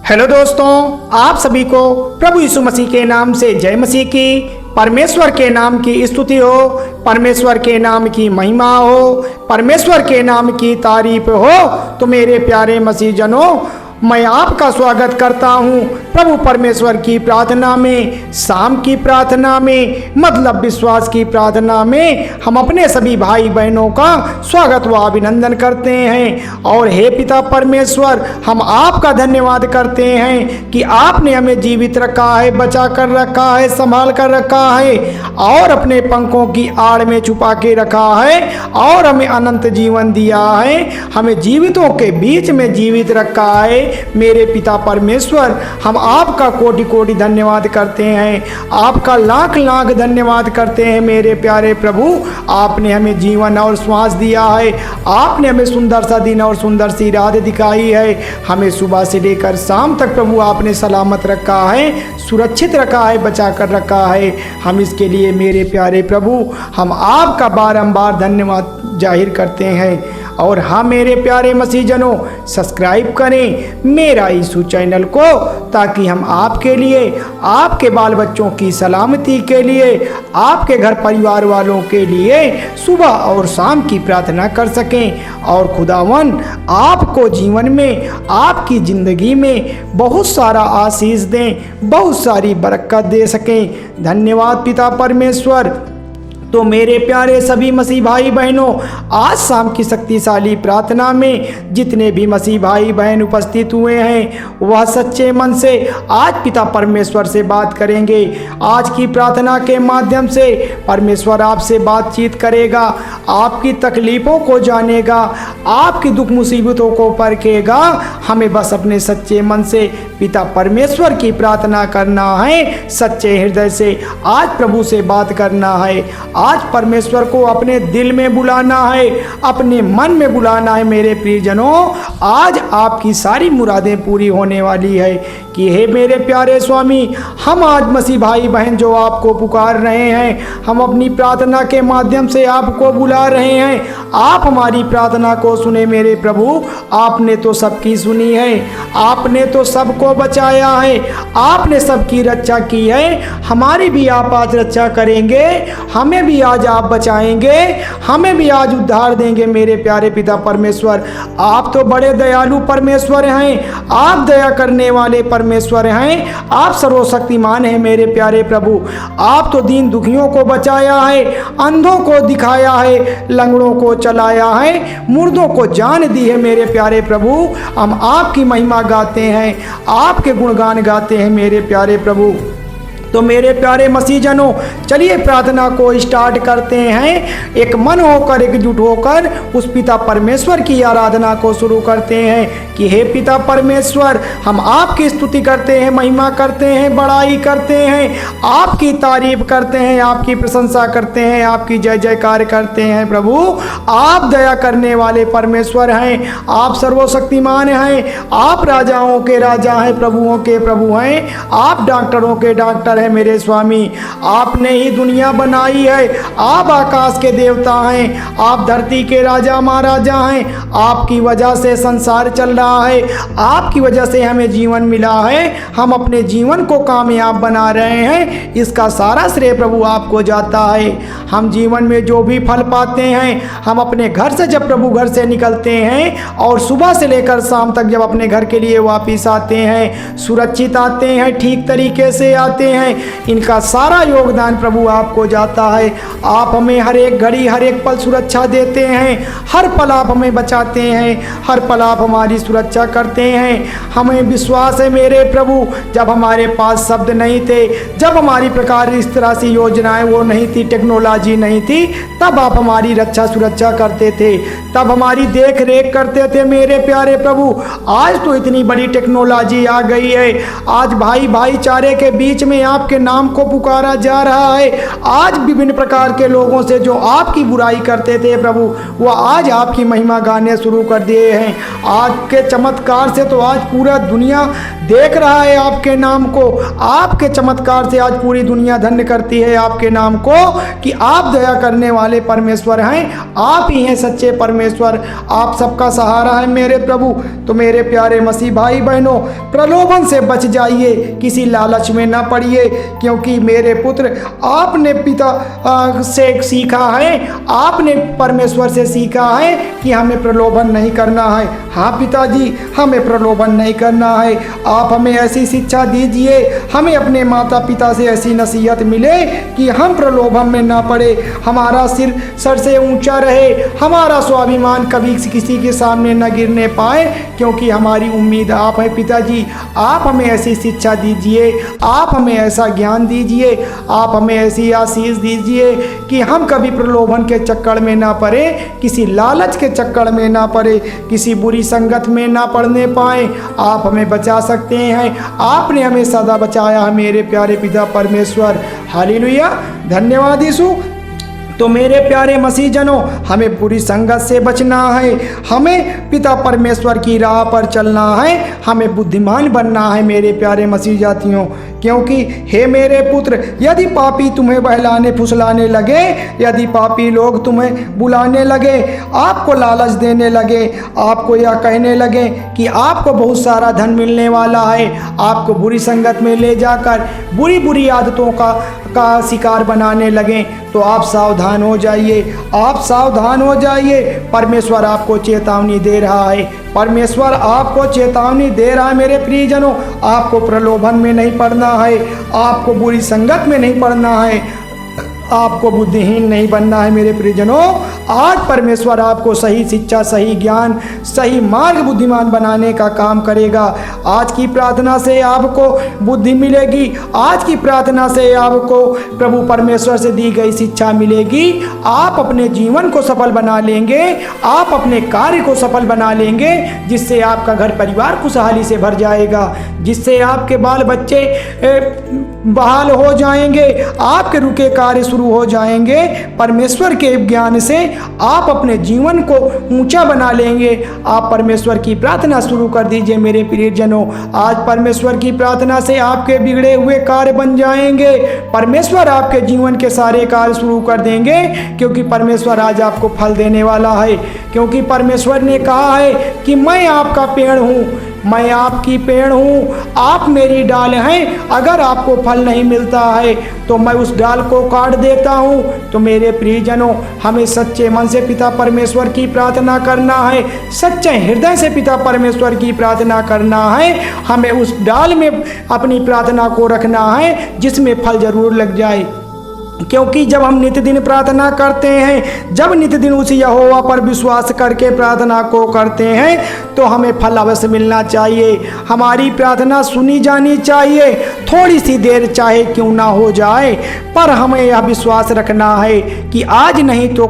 Hello दोस्तों, आप सभी को प्रभु यीशु मसीह के नाम से जय मसीह की। परमेश्वर के नाम की स्तुति हो, परमेश्वर के नाम की महिमा हो, परमेश्वर के नाम की तारीफ हो। तो मेरे प्यारे मसीह जनों, मैं आपका स्वागत करता हूं प्रभु परमेश्वर की प्रार्थना में, शाम की प्रार्थना में, मतलब विश्वास की प्रार्थना में। हम अपने सभी भाई बहनों का स्वागत व अभिनंदन करते हैं। और हे पिता परमेश्वर, हम आपका धन्यवाद करते हैं कि आपने हमें जीवित रखा है, बचा कर रखा है, संभाल कर रखा है और अपने पंखों की आड़ में छुपा के रखा है और हमें अनंत जीवन दिया है। हमें जीवितों के बीच में जीवित रखा है। मेरे पिता परमेश्वर, हम आपका कोटि कोटि धन्यवाद करते हैं, आपका लाख लाख धन्यवाद करते हैं। मेरे प्यारे प्रभु, आपने हमें जीवन और श्वास दिया है, आपने हमें सुंदर सा दिन और सुंदर सी रात दिखाई है। हमें सुबह से लेकर शाम तक प्रभु आपने सलामत रखा है, सुरक्षित रखा है, बचा कर रखा है। हम इसके लिए मेरे प्यारे प्रभु, हम आपका बारंबार धन्यवाद जाहिर करते हैं। और हाँ मेरे प्यारे मसीह जनों, सब्सक्राइब करें मेरा यीशु चैनल को, ताकि हम आपके लिए, आपके बाल बच्चों की सलामती के लिए, आपके घर परिवार वालों के लिए सुबह और शाम की प्रार्थना कर सकें। और खुदावन आपको जीवन में, आपकी ज़िंदगी में बहुत सारा आशीष दें, बहुत सारी बरकत दे सकें। धन्यवाद पिता परमेश्वर। तो मेरे प्यारे सभी मसीह भाई बहनों, आज शाम की शक्तिशाली प्रार्थना में जितने भी मसीह भाई बहन उपस्थित हुए हैं, वह सच्चे मन से आज पिता परमेश्वर से बात करेंगे। आज की प्रार्थना के माध्यम से परमेश्वर आपसे बातचीत करेगा, आपकी तकलीफ़ों को जानेगा, आपकी दुख मुसीबतों को परखेगा। हमें बस अपने सच्चे मन से पिता परमेश्वर की प्रार्थना करना है, सच्चे हृदय से आज प्रभु से बात करना है। आज परमेश्वर को अपने दिल में बुलाना है, अपने मन में बुलाना है। मेरे प्रियजनों, आज आपकी सारी मुरादें पूरी होने वाली है कि हे मेरे प्यारे स्वामी, हम आज मसीह भाई बहन जो आपको पुकार रहे हैं, हम अपनी प्रार्थना के माध्यम से आपको बुला रहे हैं। आप हमारी प्रार्थना को सुने मेरे प्रभु। आपने तो सबकी सुनी है, आपने तो सबको बचाया है, आपने सबकी रक्षा की है। हमारी भी आप आज रक्षा करेंगे, हमें भी आज आप बचाएंगे, हमें भी आज उद्धार देंगे। मेरे प्यारे पिता परमेश्वर, आप तो बड़े दयालु परमेश्वर हैं, आप दया करने वाले परमेश्वर हैं, आप सर्वशक्तिमान हैं। मेरे प्यारे प्रभु, आप तो दीन दुखियों को बचाया है, अंधों को दिखाया है, लंगड़ों को चलाया है, मुर्दों को जान दी है। मेरे प्यारे प्रभु, हम आपकी महिमा गाते हैं, आपके गुणगान गाते हैं। मेरे प्यारे प्रभु, तो मेरे प्यारे मसीह जनों, चलिए प्रार्थना को स्टार्ट करते हैं। एक मन होकर, एकजुट होकर उस पिता परमेश्वर की आराधना को शुरू करते हैं कि हे पिता परमेश्वर, हम आपकी स्तुति करते हैं, महिमा करते हैं, बड़ाई करते हैं, आपकी तारीफ करते हैं, आपकी प्रशंसा करते हैं, आपकी जय जयकार करते हैं। प्रभु, आप दया करने वाले परमेश्वर हैं, आप सर्वशक्तिमान हैं, आप राजाओं के राजा हैं, प्रभुओं के प्रभु हैं, आप डॉक्टरों के डॉक्टर है। मेरे स्वामी, आपने ही दुनिया बनाई है, आप आकाश के देवता हैं, आप धरती के राजा महाराजा हैं। आपकी वजह से संसार चल रहा है, आपकी वजह से हमें जीवन मिला है, हम अपने जीवन को कामयाब बना रहे हैं। इसका सारा श्रेय प्रभु आपको जाता है। हम जीवन में जो भी फल पाते हैं, हम अपने घर से, जब प्रभु घर से निकलते हैं और सुबह से लेकर शाम तक जब अपने घर के लिए वापिस आते हैं, सुरक्षित आते हैं, ठीक तरीके से आते हैं, इनका सारा योगदान प्रभु आपको जाता है। आप हमें हर एक घड़ी, हर एक पल सुरक्षा देते हैं, हर पल आप हमें बचाते हैं, हर पल आप हमारी सुरक्षा करते हैं। हमें विश्वास है मेरे प्रभु, जब हमारे पास शब्द नहीं थे, जब हमारी प्रकार इस तरह से योजनाएं वो नहीं थी, टेक्नोलॉजी नहीं थी, तब आप हमारी रक्षा सुरक्षा करते थे, तब हमारी देख रेख करते थे। मेरे प्यारे प्रभु, आज तो इतनी बड़ी टेक्नोलॉजी आ गई है, आज भाई भाईचारे के बीच में आपके नाम को पुकारा जा रहा है। आज विभिन्न प्रकार के लोगों से जो आपकी बुराई करते थे प्रभु, वो आज आपकी महिमा गाने शुरू कर दिए हैं। आज के चमत्कार से तो आज पूरा दुनिया देख रहा है आपके नाम को। आपके चमत्कार से आज पूरी दुनिया धन्य करती है आपके नाम को, कि आप दया करने वाले परमेश्वर हैं। आप ही हैं सच्चे परमेश्वर, आप सबका सहारा है मेरे प्रभु। तो मेरे प्यारे मसीह भाई बहनों, प्रलोभन से बच जाइए, किसी लालच में ना पड़िए, क्योंकि मेरे पुत्र आपने पिता से सीखा है, आपने परमेश्वर से सीखा है कि हमें प्रलोभन नहीं करना है। हाँ पिताजी, हमें प्रलोभन नहीं करना है। आप हमें ऐसी शिक्षा दीजिए, हमें अपने माता पिता से ऐसी नसीहत मिले कि हम प्रलोभन में ना पड़े, हमारा सिर सर से ऊंचा रहे, हमारा स्वाभिमान कभी किसी के सामने न गिरने पाए, क्योंकि हमारी उम्मीद आप है पिताजी। आप हमें ऐसी शिक्षा दीजिए, आप हमें ऐसा ज्ञान दीजिए, आप हमें ऐसी आशीष दीजिए कि हम कभी प्रलोभन के चक्कर में ना पड़े, किसी लालच के चक्कर में ना पड़े, किसी बुरी संगत में ना पड़ने पाए। आप हमें बचा सकते हैं, आपने हमें सदा बचाया है मेरे प्यारे पिता परमेश्वर। हालेलुया, धन्यवाद यीशु। तो मेरे प्यारे मसीह जनों, हमें बुरी संगत से बचना है, हमें पिता परमेश्वर की राह पर चलना है, हमें बुद्धिमान बनना है मेरे प्यारे मसीह जातियों। क्योंकि हे मेरे पुत्र, यदि पापी तुम्हें बहलाने फुसलाने लगे, यदि पापी लोग तुम्हें बुलाने लगे, आपको लालच देने लगे, आपको यह कहने लगे कि आपको बहुत सारा धन मिलने वाला है, आपको बुरी संगत में ले जाकर बुरी बुरी आदतों का शिकार बनाने लगे, तो आप सावधान हो जाइए, आप सावधान हो जाइए। परमेश्वर आपको चेतावनी दे रहा है, परमेश्वर आपको चेतावनी दे रहा है मेरे प्रियजनों। आपको प्रलोभन में नहीं पड़ना है, आपको बुरी संगत में नहीं पड़ना है, आपको बुद्धिहीन नहीं बनना है मेरे प्रियजनों। आज परमेश्वर आपको सही शिक्षा, सही ज्ञान, सही मार्ग बुद्धिमान बनाने का काम करेगा। आज की प्रार्थना से आपको बुद्धि मिलेगी, आज की प्रार्थना से आपको प्रभु परमेश्वर से दी गई शिक्षा मिलेगी। आप अपने जीवन को सफल बना लेंगे, आप अपने कार्य को सफल बना लेंगे, जिससे आपका घर परिवार खुशहाली से भर जाएगा, जिससे आपके बाल बच्चे बहाल हो जाएंगे, आपके रुके कार्य शुरू हो जाएंगे। परमेश्वर के ज्ञान से आप अपने जीवन को ऊंचा बना लेंगे। आप परमेश्वर की प्रार्थना शुरू कर दीजिए मेरे प्रियजनों। आज परमेश्वर की प्रार्थना से आपके बिगड़े हुए कार्य बन जाएंगे, परमेश्वर आपके जीवन के सारे कार्य शुरू कर देंगे, क्योंकि परमेश्वर आज आपको फल देने वाला है। क्योंकि परमेश्वर ने कहा है कि मैं आपका पेड़ हूँ, मैं आपकी पेड़ हूँ, आप मेरी डाल हैं। अगर आपको फल नहीं मिलता है तो मैं उस डाल को काट देता हूँ। तो मेरे प्रियजनों, हमें सच्चे मन से पिता परमेश्वर की प्रार्थना करना है, सच्चे हृदय से पिता परमेश्वर की प्रार्थना करना है। हमें उस डाल में अपनी प्रार्थना को रखना है जिसमें फल जरूर लग जाए। क्योंकि जब हम नित्य दिन प्रार्थना करते हैं, जब नित्य दिन उस यहोवा पर विश्वास करके प्रार्थना को करते हैं, तो हमें फल अवश्य मिलना चाहिए। हमारी प्रार्थना सुनी जानी चाहिए, थोड़ी सी देर चाहे क्यों ना हो जाए, पर हमें यह विश्वास रखना है कि आज नहीं तो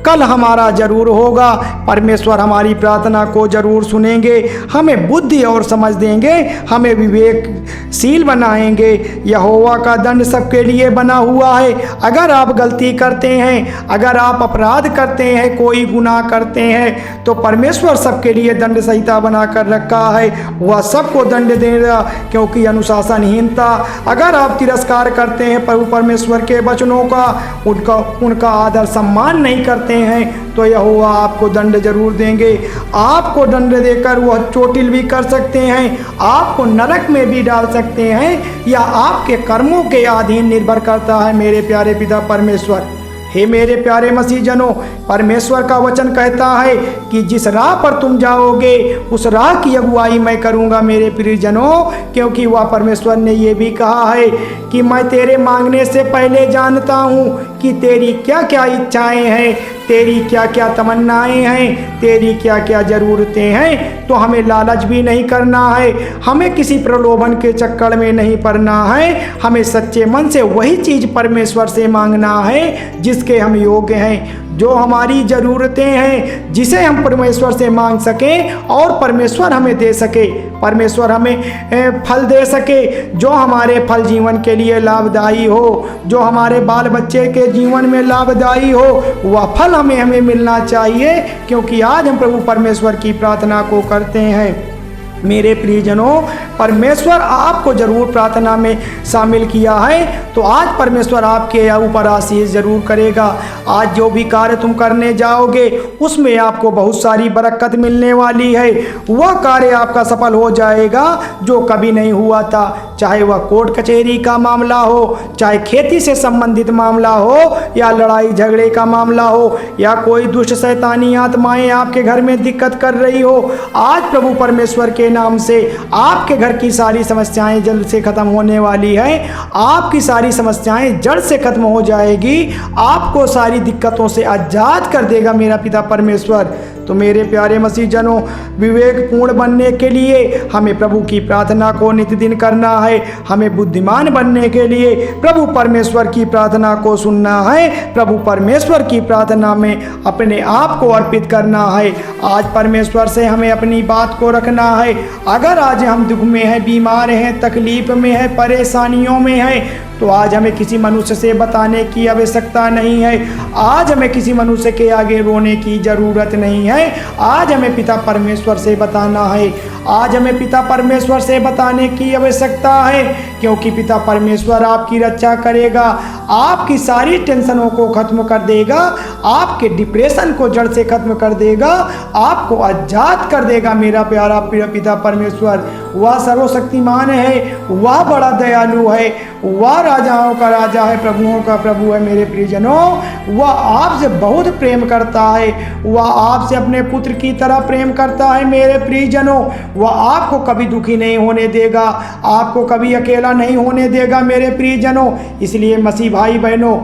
कल हमारा जरूर होगा। परमेश्वर हमारी प्रार्थना को जरूर सुनेंगे, हमें बुद्धि और समझ देंगे, हमें विवेकशील बनाएंगे। यहोवा का दंड सबके लिए बना हुआ है। अगर आप गलती करते हैं, अगर आप अपराध करते हैं, कोई गुनाह करते हैं, तो परमेश्वर सबके लिए दंड संहिता बना कर रखा है, वह सबको दंड देगा। क्योंकि अनुशासनहीनता, अगर आप तिरस्कार करते हैं प्रभु परमेश्वर के वचनों का, उनका आदर सम्मान नहीं करते हैं, तो यहोवा आपको दंड जरूर देंगे। आपको दंड देकर वह चोटिल भी कर सकते हैं, आपको नरक में भी डाल सकते हैं, या आपके कर्मों के अधीन निर्भर करता है मेरे प्यारे पिता परमेश्वर। हे मेरे प्यारे मसीह जनों, परमेश्वर का वचन कहता है कि जिस राह पर तुम जाओगे उस राह की अगुवाई मैं करूंगा मेरे प्रियजनों। क्योंकि वह परमेश्वर ने ये भी कहा है कि मैं तेरे मांगने से पहले जानता हूँ कि तेरी क्या क्या इच्छाएं हैं, तेरी क्या क्या तमन्नाएं हैं, तेरी क्या क्या ज़रूरतें हैं। तो हमें लालच भी नहीं करना है, हमें किसी प्रलोभन के चक्कर में नहीं पड़ना है, हमें सच्चे मन से वही चीज़ परमेश्वर से मांगना है जिसके हम योग्य हैं। जो हमारी ज़रूरतें हैं, जिसे हम परमेश्वर से मांग सकें और परमेश्वर हमें दे सके, परमेश्वर हमें फल दे सके, जो हमारे फल जीवन के लिए लाभदायी हो, जो हमारे बाल बच्चे के जीवन में लाभदायी हो, वह फल हमें मिलना चाहिए। क्योंकि आज हम प्रभु परमेश्वर की प्रार्थना को करते हैं। मेरे प्रियजनों, परमेश्वर आपको जरूर प्रार्थना में शामिल किया है, तो आज परमेश्वर आपके ऊपर आशीष जरूर करेगा। आज जो भी कार्य तुम करने जाओगे उसमें आपको बहुत सारी बरकत मिलने वाली है। वह कार्य आपका सफल हो जाएगा जो कभी नहीं हुआ था, चाहे वह कोर्ट कचहरी का मामला हो, चाहे खेती से संबंधित मामला हो, या लड़ाई झगड़े का मामला हो, या कोई दुष्ट शैतानी आत्माएं आपके घर में दिक्कत कर रही हो। आज प्रभु परमेश्वर के नाम से आपके घर की सारी समस्याएं जल्द से खत्म होने वाली है। आपकी सारी समस्याएं जड़ से खत्म हो जाएगी, आपको सारी दिक्कतों से आजाद कर देगा मेरा पिता परमेश्वर। तो मेरे प्यारे मसीह जनों, विवेकपूर्ण बनने के लिए हमें प्रभु की प्रार्थना को नित्य दिन करना है। हमें बुद्धिमान बनने के लिए प्रभु परमेश्वर की प्रार्थना को सुनना है। प्रभु परमेश्वर की प्रार्थना में अपने आप को अर्पित करना है। आज परमेश्वर से हमें अपनी बात को रखना है। अगर आज हम दुख में हैं, बीमार हैं, तकलीफ में हैं, परेशानियों में हैं, तो आज हमें किसी मनुष्य से बताने की आवश्यकता नहीं है। आज हमें किसी मनुष्य के आगे रोने की ज़रूरत नहीं है। आज हमें पिता परमेश्वर से बताना है। आज हमें पिता परमेश्वर से बताने की आवश्यकता है, क्योंकि पिता परमेश्वर आपकी रक्षा करेगा, आपकी सारी टेंशनों को खत्म कर देगा, आपके डिप्रेशन को जड़ से खत्म कर देगा, आपको आजाद कर देगा मेरा प्यारा पिता परमेश्वर। वह सर्वशक्तिमान है, वह बड़ा दयालु है, वह राजाओं का राजा है, प्रभुओं का प्रभु है। मेरे प्रियजनों, वह आपसे बहुत प्रेम करता है, वह आपसे अपने पुत्र की तरह प्रेम करता है। मेरे प्रियजनों, वह आपको कभी दुखी नहीं होने देगा, आपको कभी अकेला नहीं होने देगा मेरे प्रियजनों। इसलिए मसीह भाई बहनों,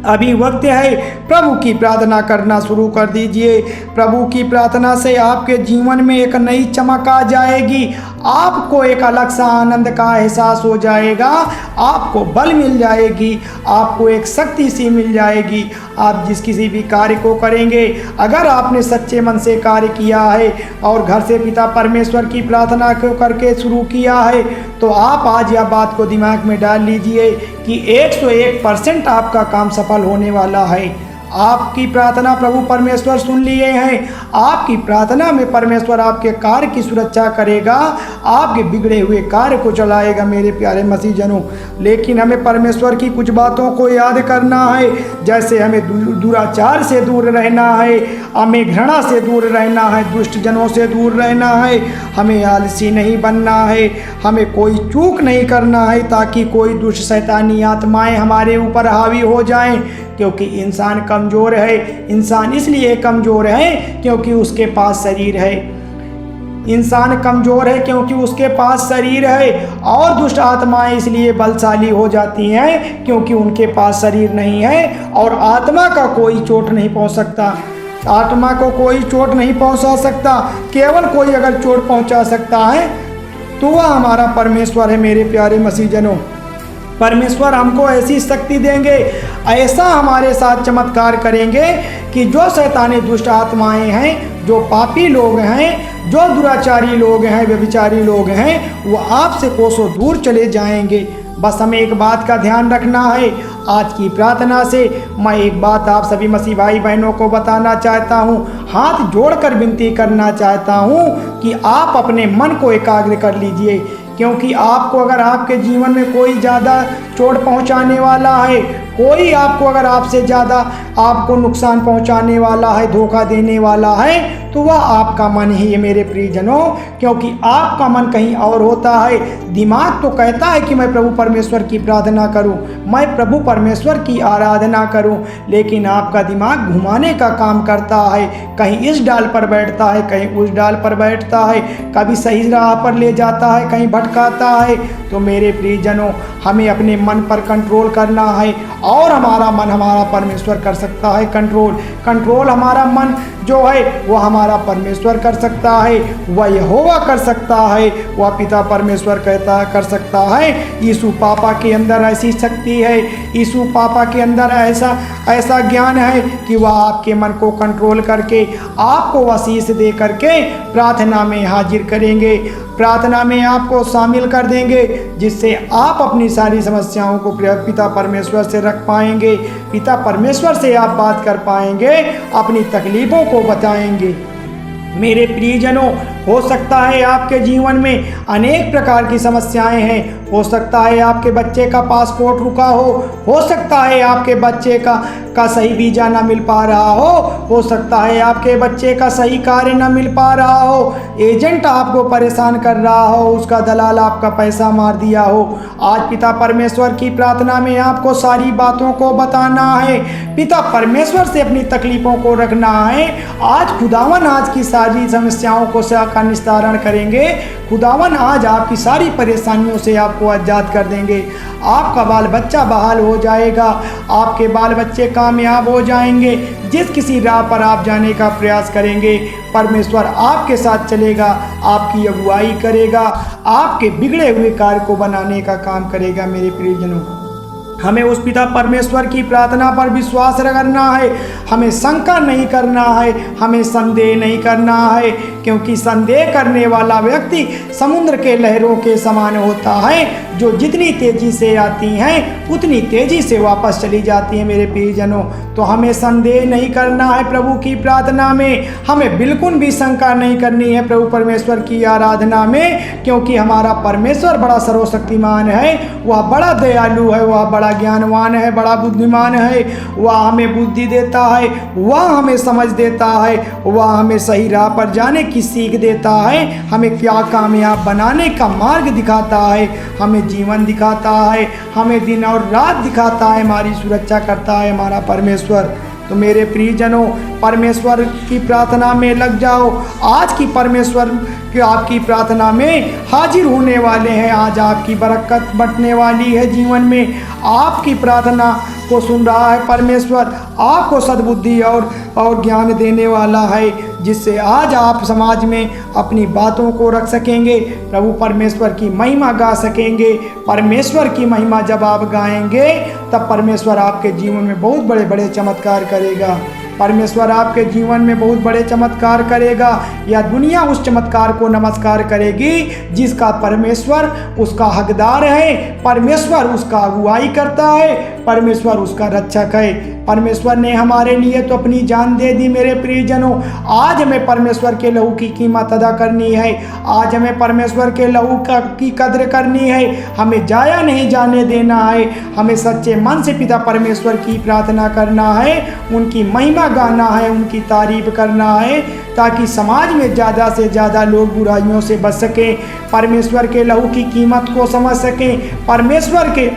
अभी वक्त है, प्रभु की प्रार्थना करना शुरू कर दीजिए। प्रभु की प्रार्थना से आपके जीवन में एक नई चमक आ जाएगी, आपको एक अलग सा आनंद का एहसास हो जाएगा, आपको बल मिल जाएगी, आपको एक शक्ति सी मिल जाएगी। आप जिस किसी भी कार्य को करेंगे, अगर आपने सच्चे मन से कार्य किया है और घर से पिता परमेश्वर की प्रार्थना को करके शुरू किया है, तो आप आज यह बात को दिमाग में डाल लीजिए कि 101% आपका काम सफल होने वाला है। आपकी प्रार्थना प्रभु परमेश्वर सुन लिए हैं। आपकी प्रार्थना में परमेश्वर आपके कार्य की सुरक्षा करेगा, आपके बिगड़े हुए कार्य को चलाएगा मेरे प्यारे मसीह जनों। लेकिन हमें परमेश्वर की कुछ बातों को याद करना है, जैसे हमें दुराचार से दूर रहना है, हमें घृणा से दूर रहना है, दुष्ट जनों से दूर रहना है, हमें आलसी नहीं बनना है, हमें कोई चूक नहीं करना है ताकि कोई दुष्ट शैतानी आत्माएं हमारे ऊपर हावी हो जाएं। क्योंकि इंसान कमज़ोर है। इंसान इसलिए कमज़ोर है क्योंकि उसके पास शरीर है। इंसान कमज़ोर है क्योंकि उसके पास शरीर है, और दुष्ट आत्माएं इसलिए बलशाली हो जाती हैं क्योंकि उनके पास शरीर नहीं है। और आत्मा का कोई चोट नहीं पहुंच सकता, आत्मा को कोई चोट नहीं पहुंचा सकता। केवल कोई अगर चोट पहुंचा सकता है तो वह हमारा परमेश्वर है मेरे प्यारे मसीह जनों। परमेश्वर हमको ऐसी शक्ति देंगे, ऐसा हमारे साथ चमत्कार करेंगे कि जो शैतानी दुष्ट आत्माएं हैं, जो पापी लोग हैं, जो दुराचारी लोग हैं, व्यभिचारी लोग हैं, वो आपसे कोसों दूर चले जाएंगे। बस हमें एक बात का ध्यान रखना है। आज की प्रार्थना से मैं एक बात आप सभी मसीह भाई बहनों को बताना चाहता हूँ, हाथ जोड़कर विनती करना चाहता हूँ कि आप अपने मन को एकाग्र कर लीजिए। क्योंकि आपको अगर आपके जीवन में कोई ज़्यादा चोट पहुंचाने वाला है, कोई आपको अगर आपसे ज़्यादा आपको नुकसान पहुंचाने वाला है, धोखा देने वाला है, तो वह आपका मन ही है मेरे प्रियजनों। क्योंकि आपका मन कहीं और होता है। दिमाग तो कहता है कि मैं प्रभु परमेश्वर की प्रार्थना करूं, मैं प्रभु परमेश्वर की आराधना करूं, लेकिन आपका दिमाग घुमाने का काम करता है। कहीं इस डाल पर बैठता है, कहीं उस डाल पर बैठता है, कभी सही राह पर ले जाता है, कहीं भटकाता है। तो मेरे प्रियजनों, हमें अपने मन पर कंट्रोल करना है, और हमारा मन हमारा परमेश्वर कर सकता है कंट्रोल। कंट्रोल हमारा मन जो है वह हमारा परमेश्वर कर सकता है, वह यहोवा कर सकता है, वह पिता परमेश्वर कर सकता है। यीशु पापा के अंदर ऐसी शक्ति है, यीशु पापा के अंदर ऐसा ज्ञान है कि वह आपके मन को कंट्रोल करके आपको आशीष दे करके प्रार्थना में हाजिर करेंगे, प्रार्थना में आपको शामिल कर देंगे, जिससे आप अपनी सारी समस्याओं को पिता परमेश्वर से रख पाएंगे, पिता परमेश्वर से आप बात कर पाएंगे, अपनी तकलीफ़ों को बताएंगे। मेरे प्रियजनों, हो सकता है आपके जीवन में अनेक प्रकार की समस्याएं हैं, हो सकता है आपके बच्चे का पासपोर्ट रुका हो सकता है आपके बच्चे का सही वीज़ा ना मिल पा रहा हो सकता है आपके बच्चे का सही कार्य ना मिल पा रहा हो, एजेंट आपको परेशान कर रहा हो, उसका दलाल आपका पैसा मार दिया हो। आज पिता परमेश्वर की प्रार्थना में आपको सारी बातों को बताना है, पिता परमेश्वर से अपनी तकलीफ़ों को रखना है। आज खुदावन आज की सारी समस्याओं को का निस्तारण करेंगे, खुदावन आज आपकी सारी परेशानियों से आपको आज़ाद कर देंगे। आपका बाल बच्चा बहाल हो जाएगा, आपके बाल बच्चे कामयाब हो जाएंगे। जिस किसी राह पर आप जाने का प्रयास करेंगे, परमेश्वर आपके साथ चलेगा, आपकी अगुवाई करेगा, आपके बिगड़े हुए कार्य को बनाने का काम करेगा। मेरे प्रियजनों, हमें उस पिता परमेश्वर की प्रार्थना पर विश्वास करना है, हमें शंका नहीं करना है, हमें संदेह नहीं करना है, क्योंकि संदेह करने वाला व्यक्ति समुद्र के लहरों के समान होता है, जो जितनी तेजी से आती हैं उतनी तेजी से वापस चली जाती हैं। मेरे प्रियजनों, तो हमें संदेह नहीं करना है प्रभु की प्रार्थना में, हमें बिल्कुल भी शंका नहीं करनी है प्रभु परमेश्वर की आराधना में, क्योंकि हमारा परमेश्वर बड़ा सर्वशक्तिमान है, वह बड़ा दयालु है, वह बड़ा ज्ञानवान है, बड़ा बुद्धिमान है। वह हमें बुद्धि देता है, वह हमें समझ देता है, वह हमें सही राह पर जाने की सीख देता है, हमें क्या कामयाब बनाने का मार्ग दिखाता है, हमें जीवन दिखाता है, हमें दिन और रात दिखाता है, हमारी सुरक्षा करता है हमारा परमेश्वर। तो मेरे प्रियजनों, परमेश्वर की प्रार्थना में लग जाओ। आज की परमेश्वर की आपकी प्रार्थना में हाजिर होने वाले हैं। आज आपकी बरकत बंटने वाली है जीवन में। आपकी प्रार्थना को सुन रहा है परमेश्वर, आपको सद्बुद्धि और ज्ञान देने वाला है, जिससे आज आप समाज में अपनी बातों को रख सकेंगे, प्रभु परमेश्वर की महिमा गा सकेंगे। परमेश्वर की महिमा जब आप गाएंगे, तब परमेश्वर आपके जीवन में बहुत बड़े बड़े चमत्कार करेगा। परमेश्वर आपके जीवन में बहुत बड़े चमत्कार करेगा। या दुनिया उस चमत्कार को नमस्कार करेगी जिसका परमेश्वर उसका हकदार है, परमेश्वर उसका अगुवाई करता है, परमेश्वर उसका रक्षक है। परमेश्वर ने हमारे लिए तो अपनी जान दे दी। मेरे प्रियजनों, आज हमें परमेश्वर के लहू की कीमत अदा करनी है, आज हमें परमेश्वर के लहू की कद्र करनी है, हमें जाया नहीं जाने देना है। हमें सच्चे मन से पिता परमेश्वर की प्रार्थना करना है, उनकी महिमा गाना है, उनकी तारीफ करना है, ताकि समाज में ज़्यादा से ज़्यादा लोग बुराइयों से बच सकें, परमेश्वर के लहू की कीमत को समझ सकें, परमेश्वर के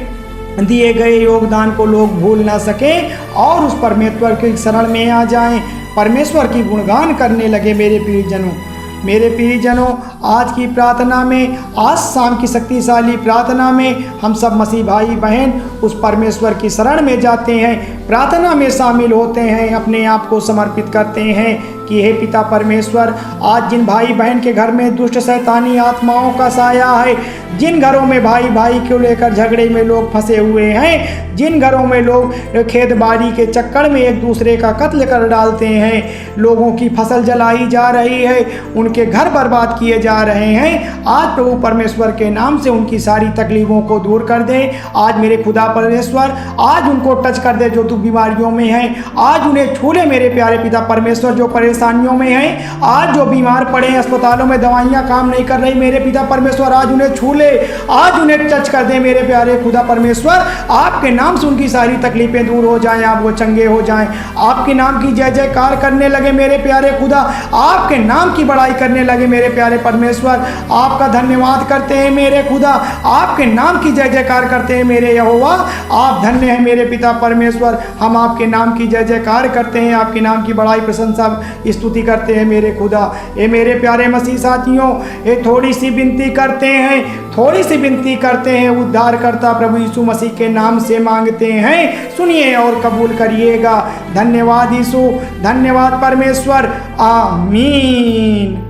दिए गए योगदान को लोग भूल ना सकें और उस परमेश्वर के शरण में आ जाएं, परमेश्वर की गुणगान करने लगे। मेरे प्रियजनों, आज की प्रार्थना में, आज शाम की शक्तिशाली प्रार्थना में हम सब मसीह भाई बहन उस परमेश्वर की शरण में जाते हैं, प्रार्थना में शामिल होते हैं, अपने आप को समर्पित करते हैं कि हे पिता परमेश्वर, आज जिन भाई बहन के घर में दुष्ट शैतानी आत्माओं का साया है, जिन घरों में भाई भाई को लेकर झगड़े में लोग फंसे हुए हैं, जिन घरों में लोग खेत बाड़ी के चक्कर में एक दूसरे का कत्ल कर डालते हैं, लोगों की फसल जलाई जा रही है, उनके घर बर्बाद किए जा रहे हैं, आज प्रभु परमेश्वर के नाम से उनकी सारी तकलीफ़ों को दूर कर दे। आज मेरे खुदा परमेश्वर, आज उनको टच कर दे जो दुख बीमारियों में हैं, आज उन्हें छू ले मेरे प्यारे पिता परमेश्वर, जो परेशानियों में हैं, आज जो बीमार पड़े हैं, अस्पतालों में दवाइयाँ काम नहीं कर रही, मेरे पिता परमेश्वर आज उन्हें छू ले, आज उन्हें टच कर दे मेरे प्यारे खुदा परमेश्वर। आपके नाम से उनकी सारी तकलीफें दूर हो जाएं, आप वो चंगे हो जाएं, आपके नाम की जय जयकार करने लगे मेरे प्यारे खुदा, आपके नाम की बड़ाई करने लगे मेरे प्यारे परमेश्वर, आपका धन्यवाद करते हैं मेरे खुदा, आपके नाम की जय जयकार करते हैं मेरे यहोवा। आप धन्य हैं मेरे पिता परमेश्वर, हम आपके नाम की जय जयकार करते हैं, आपके नाम की बड़ाई प्रशंसा स्तुति करते हैं मेरे खुदा। ये मेरे प्यारे मसीह साथियों, ये थोड़ी सी विनती करते हैं, थोड़ी सी विनती करते हैं, उद्धारकर्ता प्रभु यीशु मसीह के नाम से मांगते हैं, सुनिए और कबूल करिएगा। धन्यवाद यीशु, धन्यवाद परमेश्वर, आमीन।